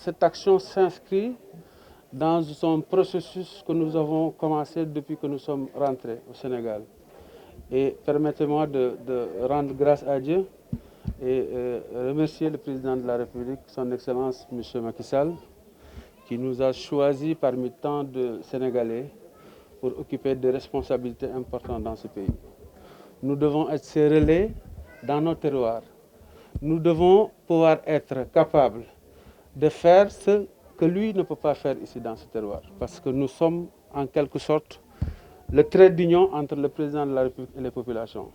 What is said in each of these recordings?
cette action s'inscrit dans un processus que nous avons commencé depuis que nous sommes rentrés au Sénégal. Et permettez-moi de rendre grâce à Dieu et remercier le président de la République, son Excellence M. Macky Sall, qui nous a choisis parmi tant de Sénégalais pour occuper des responsabilités importantes dans ce pays. Nous devons être ces relais dans nos terroirs. Nous devons pouvoir être capables de faire ce que lui ne peut pas faire ici dans ce terroir. Parce que nous sommes en quelque sorte le trait d'union entre le président de la République et les populations.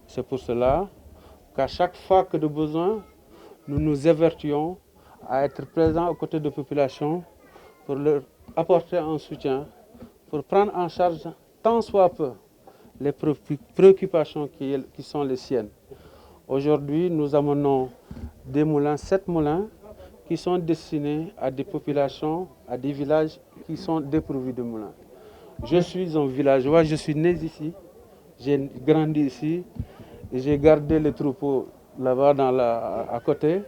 C'est pour cela qu'à chaque fois que de besoin, nous nous évertuons à être présents aux côtés des populations pour leur apporter un soutien, pour prendre en charge tant soit peu les préoccupations qui sont les siennes. Aujourd'hui, nous amenons des moulins, 7 moulins, qui sont destinés à des populations, à des villages qui sont dépourvus de moulins. Je suis un villageois, je suis né ici, j'ai grandi ici, j'ai gardé les troupeaux là-bas à côté,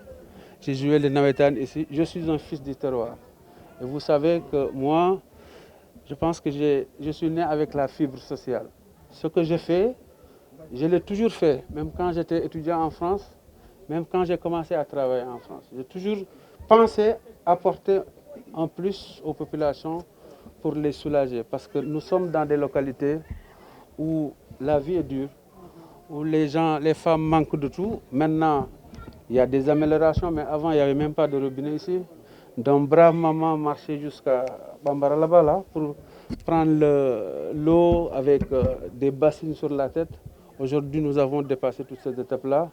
j'ai joué les navétanes ici, je suis un fils du terroir. Et vous savez que moi, je pense que je suis né avec la fibre sociale. Ce que je fais, je l'ai toujours fait, même quand j'étais étudiant en France, même quand j'ai commencé à travailler en France. J'ai toujours pensé apporter un plus aux populations pour les soulager. Parce que nous sommes dans des localités où la vie est dure, où les femmes manquent de tout. Maintenant, il y a des améliorations, mais avant, il n'y avait même pas de robinet ici. Donc, brave maman marchait jusqu'à Bambara là-bas pour prendre l'eau avec des bassines sur la tête. Aujourd'hui, nous avons dépassé toutes ces étapes-là.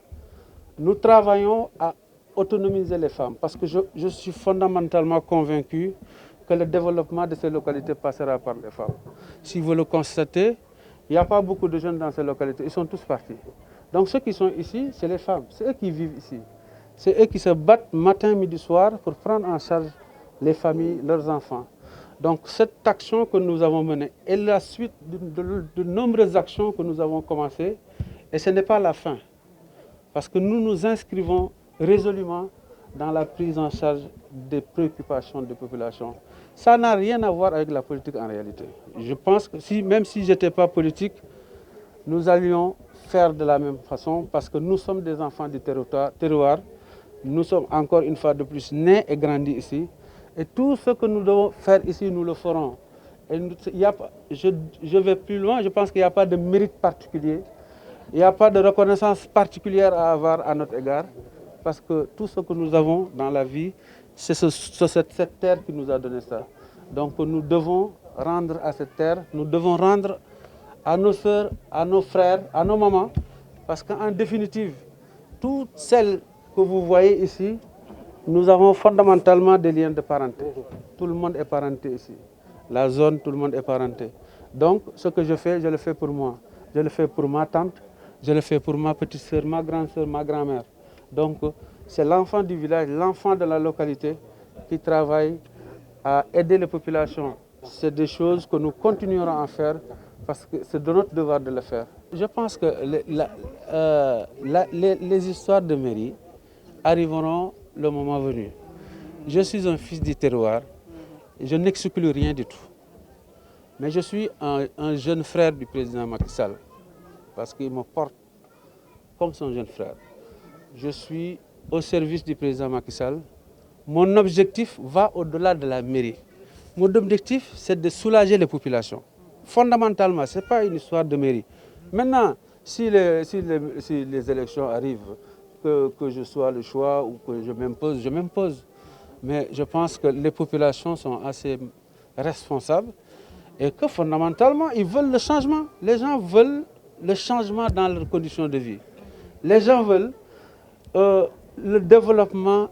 Nous travaillons à autonomiser les femmes parce que je suis fondamentalement convaincu que le développement de ces localités passera par les femmes. Si vous le constatez, il n'y a pas beaucoup de jeunes dans ces localités, ils sont tous partis. Donc ceux qui sont ici, c'est les femmes, c'est eux qui vivent ici. C'est eux qui se battent matin, midi, soir pour prendre en charge les familles, leurs enfants. Donc cette action que nous avons menée est la suite de nombreuses actions que nous avons commencées et ce n'est pas la fin. Parce que nous nous inscrivons résolument dans la prise en charge des préoccupations des populations. Ça n'a rien à voir avec la politique en réalité. Je pense que même si je n'étais pas politique, nous allions faire de la même façon parce que nous sommes des enfants du terroir. Nous sommes encore une fois de plus nés et grandis ici. Et tout ce que nous devons faire ici, nous le ferons. Et je vais plus loin, je pense qu'il n'y a pas de mérite particulier. Il n'y a pas de reconnaissance particulière à avoir à notre égard, parce que tout ce que nous avons dans la vie, c'est cette terre qui nous a donné ça. Donc nous devons rendre à cette terre, nous devons rendre à nos sœurs, à nos frères, à nos mamans, parce qu'en définitive, toutes celles que vous voyez ici, nous avons fondamentalement des liens de parenté. Tout le monde est parenté ici. La zone, tout le monde est parenté. Donc ce que je fais, je le fais pour moi. Je le fais pour ma tante, je le fais pour ma petite sœur, ma grande sœur, ma grand-mère. Donc, c'est l'enfant du village, l'enfant de la localité qui travaille à aider les populations. C'est des choses que nous continuerons à faire parce que c'est de notre devoir de le faire. Je pense que les histoires de mairie arriveront le moment venu. Je suis un fils du terroir, je n'exclus rien du tout. Mais je suis un jeune frère du président Macky Sall. Parce qu'il me porte comme son jeune frère. Je suis au service du président Macky Sall. Mon objectif va au-delà de la mairie. Mon objectif, c'est de soulager les populations. Fondamentalement, ce n'est pas une histoire de mairie. Maintenant, si les élections arrivent, que je sois le choix ou que je m'impose. Mais je pense que les populations sont assez responsables et que fondamentalement, ils veulent le changement. Les gens veulent le changement dans leurs conditions de vie. Les gens veulent le développement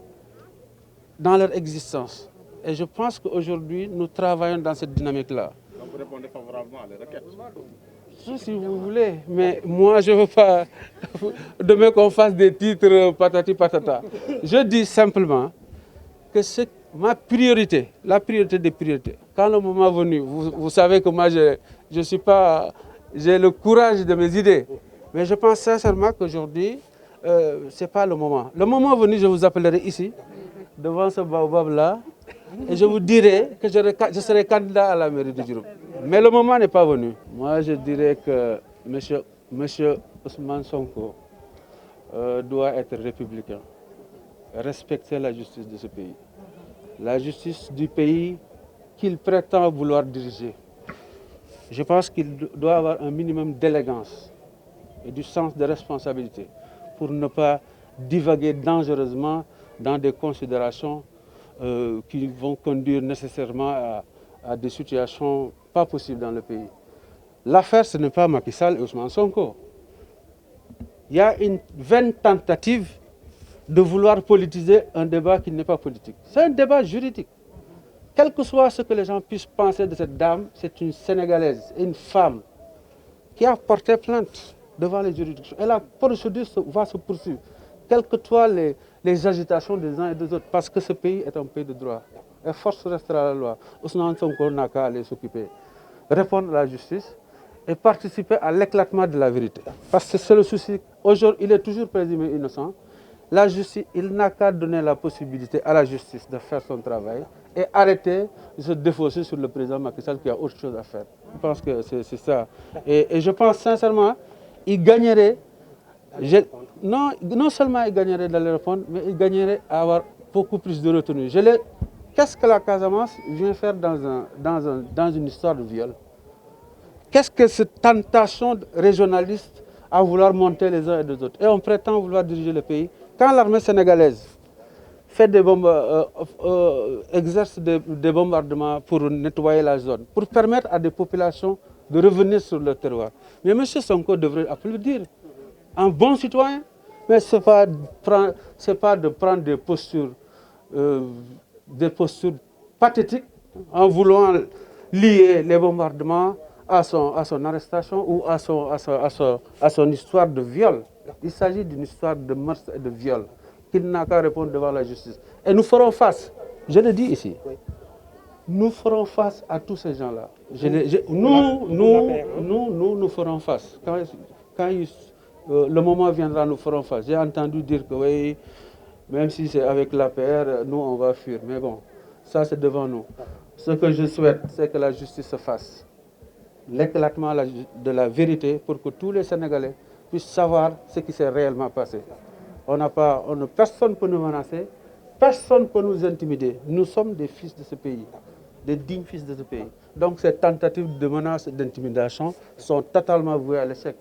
dans leur existence. Et je pense qu'aujourd'hui, nous travaillons dans cette dynamique-là. Donc vous répondez favorablement à les requêtes? Si vous voulez, mais moi je ne veux pas demain qu'on fasse des titres patati patata. Je dis simplement que c'est ma priorité, la priorité des priorités. Quand le moment est venu, vous savez que moi je suis pas... J'ai le courage de mes idées, mais je pense sincèrement qu'aujourd'hui, ce n'est pas le moment. Le moment venu, je vous appellerai ici, devant ce baobab-là et je vous dirai que je serai candidat à la mairie de Diouroup. Mais le moment n'est pas venu. Moi, je dirais que monsieur Ousmane Sonko doit être républicain, respecter la justice de ce pays. La justice du pays qu'il prétend vouloir diriger. Je pense qu'il doit avoir un minimum d'élégance et du sens de responsabilité pour ne pas divaguer dangereusement dans des considérations qui vont conduire nécessairement à des situations pas possibles dans le pays. L'affaire, ce n'est pas Macky Sall et Ousmane Sonko. Il y a une vaine tentative de vouloir politiser un débat qui n'est pas politique. C'est un débat juridique. Quel que soit ce que les gens puissent penser de cette dame, c'est une Sénégalaise, une femme qui a porté plainte devant les juridictions. Et la procédure va se poursuivre, quelles que soient les agitations des uns et des autres, parce que ce pays est un pays de droit. Et force restera la loi. Ousmane Sonko n'a qu'à aller s'occuper, répondre à la justice et participer à l'éclatement de la vérité. Parce que c'est le souci. Aujourd'hui, il est toujours présumé innocent. La justice, il n'a qu'à donner la possibilité à la justice de faire son travail et arrêter de se défausser sur le président Macky Sall qui a autre chose à faire. Je pense que c'est ça. Et je pense sincèrement, il gagnerait, non seulement il gagnerait d'aller répondre, mais il gagnerait à avoir beaucoup plus de retenue. Qu'est-ce que la Casamance vient faire dans une histoire de viol? Qu'est-ce que cette tentation régionaliste à vouloir monter les uns et les autres? Et on prétend vouloir diriger le pays. Quand l'armée sénégalaise fait exerce des bombardements pour nettoyer la zone, pour permettre à des populations de revenir sur leur terroir. Mais M. Sonko devrait applaudir un bon citoyen, mais ce n'est pas de prendre des postures pathétiques en voulant lier les bombardements à son arrestation ou à son histoire de viol. Il s'agit d'une histoire de meurtre et de viol qu'il n'a qu'à répondre devant la justice. Et nous ferons face, je le dis ici, nous ferons face à tous ces gens-là. Nous ferons face. Quand le moment viendra, nous ferons face. J'ai entendu dire que oui, même si c'est avec l'APR, nous on va fuir. Mais bon, ça c'est devant nous. Ce que je souhaite, c'est que la justice se fasse. L'éclatement de la vérité pour que tous les Sénégalais puissent savoir ce qui s'est réellement passé. Personne ne peut nous menacer, personne ne peut nous intimider. Nous sommes des fils de ce pays, des dignes fils de ce pays. Donc ces tentatives de menaces et d'intimidation sont totalement vouées à l'échec.